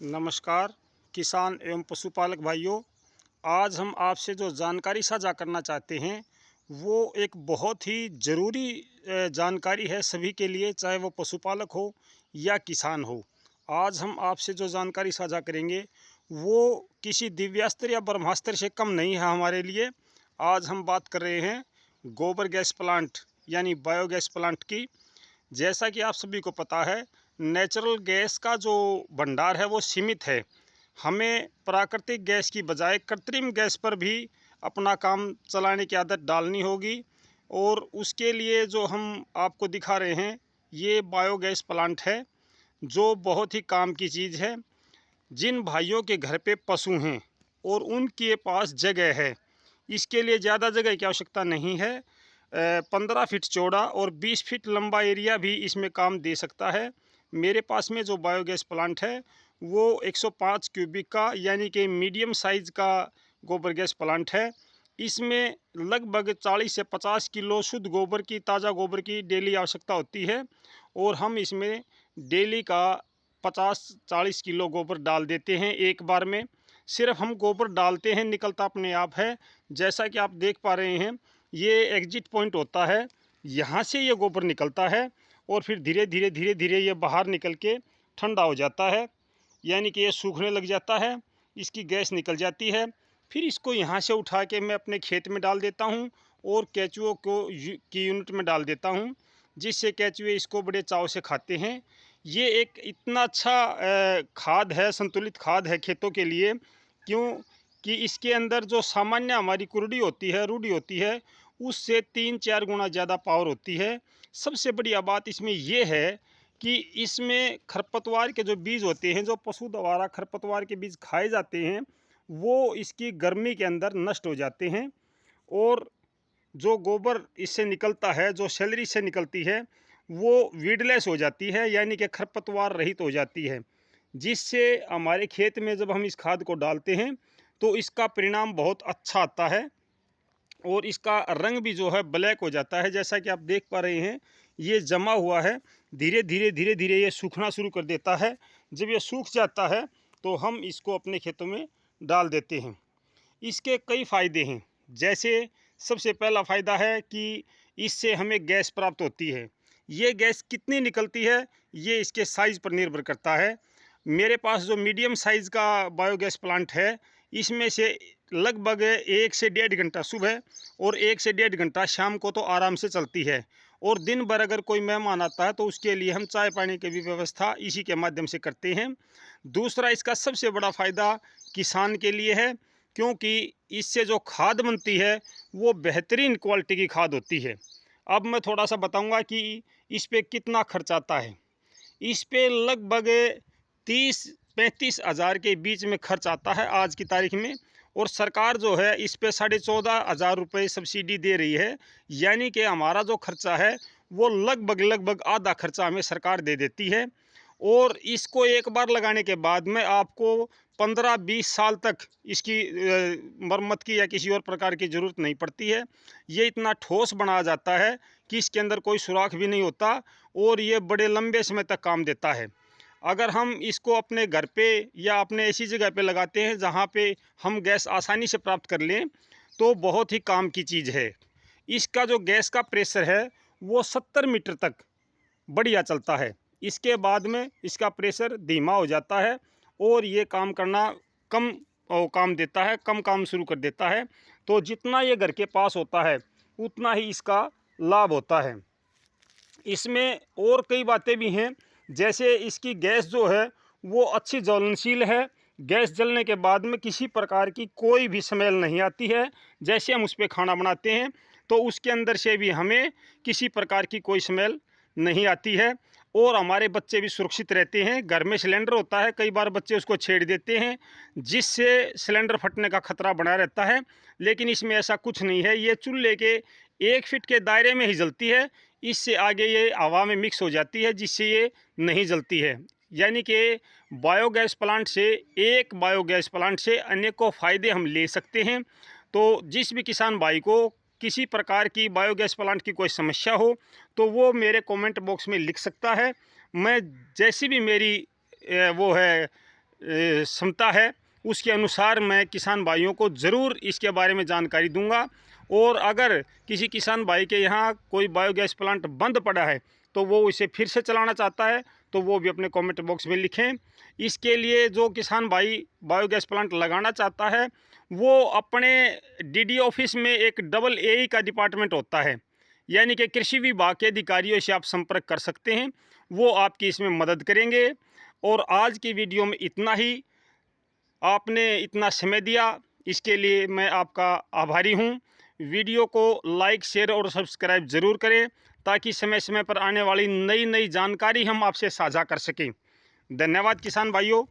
नमस्कार किसान एवं पशुपालक भाइयों। आज हम आपसे जो जानकारी साझा करना चाहते हैं वो एक बहुत ही ज़रूरी जानकारी है सभी के लिए, चाहे वो पशुपालक हो या किसान हो। आज हम आपसे जो जानकारी साझा करेंगे वो किसी दिव्यास्त्र या ब्रह्मास्त्र से कम नहीं है हमारे लिए। आज हम बात कर रहे हैं गोबर गैस प्लांट यानी बायोगैस प्लांट की। जैसा कि आप सभी को पता है, नेचुरल गैस का जो भंडार है वो सीमित है। हमें प्राकृतिक गैस की बजाय कृत्रिम गैस पर भी अपना काम चलाने की आदत डालनी होगी, और उसके लिए जो हम आपको दिखा रहे हैं ये बायोगैस प्लांट है, जो बहुत ही काम की चीज़ है। जिन भाइयों के घर पे पशु हैं और उनके पास जगह है, इसके लिए ज़्यादा जगह की आवश्यकता नहीं है। 15 फीट चौड़ा और 20 फीट लंबा एरिया भी इसमें काम दे सकता है। मेरे पास में जो बायोगैस प्लांट है वो 105 क्यूबिक का यानी कि मीडियम साइज़ का गोबर गैस प्लांट है। इसमें लगभग 40 से 50 किलो शुद्ध गोबर की, ताज़ा गोबर की डेली आवश्यकता होती है, और हम इसमें डेली का 50-40 किलो गोबर डाल देते हैं एक बार में। सिर्फ हम गोबर डालते हैं, निकलता अपने आप है। जैसा कि आप देख पा रहे हैं, ये एग्जिट पॉइंट होता है, यहाँ से ये गोबर निकलता है और फिर धीरे धीरे ये बाहर निकल के ठंडा हो जाता है, यानी कि ये सूखने लग जाता है, इसकी गैस निकल जाती है। फिर इसको यहाँ से उठा के मैं अपने खेत में डाल देता हूँ और केंचुओं की यूनिट में डाल देता हूँ, जिससे केंचुए इसको बड़े चाव से खाते हैं। ये एक इतना अच्छा खाद है, संतुलित खाद है खेतों के लिए। क्यों कि इसके अंदर जो सामान्य हमारी कुर्डी होती है, रूढ़ी होती है, उससे 3-4 गुना ज़्यादा पावर होती है। सबसे बढ़िया बात इसमें यह है कि इसमें खरपतवार के जो बीज होते हैं, जो पशु द्वारा खरपतवार के बीज खाए जाते हैं, वो इसकी गर्मी के अंदर नष्ट हो जाते हैं। और जो गोबर इससे निकलता है, जो सैलरी से निकलती है, वो वीडलेस हो जाती है, यानी कि खरपतवार रहित हो जाती है, जिससे हमारे खेत में जब हम इस खाद को डालते हैं तो इसका परिणाम बहुत अच्छा आता है और इसका रंग भी जो है ब्लैक हो जाता है। जैसा कि आप देख पा रहे हैं, ये जमा हुआ है, धीरे धीरे ये सूखना शुरू कर देता है। जब ये सूख जाता है तो हम इसको अपने खेतों में डाल देते हैं। इसके कई फ़ायदे हैं। जैसे सबसे पहला फ़ायदा है कि इससे हमें गैस प्राप्त होती है। ये गैस कितनी निकलती है ये इसके साइज़ पर निर्भर करता है। मेरे पास जो मीडियम साइज़ का बायोगैस प्लांट है, इसमें से लगभग 1 से 1.5 घंटा सुबह और 1 से 1.5 घंटा शाम को तो आराम से चलती है। और दिन भर अगर कोई मेहमान आता है तो उसके लिए हम चाय पानी की भी व्यवस्था इसी के माध्यम से करते हैं। दूसरा, इसका सबसे बड़ा फ़ायदा किसान के लिए है, क्योंकि इससे जो खाद बनती है वो बेहतरीन क्वालिटी की खाद होती है। अब मैं थोड़ा सा बताऊंगा कि इस पे कितना खर्च आता है। इस पे लगभग 30-35 हज़ार के बीच में खर्च आता है आज की तारीख में, और सरकार जो है इस पे 14,500 रुपये सब्सिडी दे रही है, यानी कि हमारा जो खर्चा है वो लगभग आधा खर्चा हमें सरकार दे देती है। और इसको एक बार लगाने के बाद में आपको 15-20 साल तक इसकी मरम्मत की या किसी और प्रकार की ज़रूरत नहीं पड़ती है। ये इतना ठोस बनाया जाता है कि इसके अंदर कोई सुराख भी नहीं होता और ये बड़े लंबे समय तक काम देता है। अगर हम इसको अपने घर पे या अपने ऐसी जगह पे लगाते हैं जहाँ पे हम गैस आसानी से प्राप्त कर लें, तो बहुत ही काम की चीज़ है। इसका जो गैस का प्रेशर है वो 70 मीटर तक बढ़िया चलता है। इसके बाद में इसका प्रेशर धीमा हो जाता है और ये काम करना कम काम देता है, कम काम शुरू कर देता है। तो जितना ये घर के पास होता है उतना ही इसका लाभ होता है। इसमें और कई बातें भी हैं, जैसे इसकी गैस जो है वो अच्छी ज्वलनशील है। गैस जलने के बाद में किसी प्रकार की कोई भी स्मेल नहीं आती है। जैसे हम उस पर खाना बनाते हैं तो उसके अंदर से भी हमें किसी प्रकार की कोई स्मेल नहीं आती है, और हमारे बच्चे भी सुरक्षित रहते हैं। घर में सिलेंडर होता है, कई बार बच्चे उसको छेड़ देते हैं जिससे सिलेंडर फटने का खतरा बना रहता है, लेकिन इसमें ऐसा कुछ नहीं है। ये चूल्हे के 1 फीट के दायरे में ही जलती है, इससे आगे ये हवा में मिक्स हो जाती है जिससे ये नहीं जलती है। यानी कि बायोगैस प्लांट से, एक बायोगैस प्लांट से अनेकों फ़ायदे हम ले सकते हैं। तो जिस भी किसान भाई को किसी प्रकार की बायोगैस प्लांट की कोई समस्या हो तो वो मेरे कमेंट बॉक्स में लिख सकता है। मैं जैसी भी मेरी वो है क्षमता है उसके अनुसार मैं किसान भाइयों को ज़रूर इसके बारे में जानकारी दूंगा। और अगर किसी किसान भाई के यहाँ कोई बायोगैस प्लांट बंद पड़ा है तो वो इसे फिर से चलाना चाहता है तो वो भी अपने कमेंट बॉक्स में लिखें। इसके लिए जो किसान भाई बायोगैस प्लांट लगाना चाहता है वो अपने डीडी ऑफिस में एक AA का डिपार्टमेंट होता है, यानी कि कृषि विभाग के अधिकारियों से आप संपर्क कर सकते हैं, वो आपकी इसमें मदद करेंगे। और आज की वीडियो में इतना ही। आपने इतना समय दिया इसके लिए मैं आपका आभारी हूँ। वीडियो को लाइक, शेयर और सब्सक्राइब ज़रूर करें ताकि समय समय पर आने वाली नई नई जानकारी हम आपसे साझा कर सकें। धन्यवाद किसान भाइयों।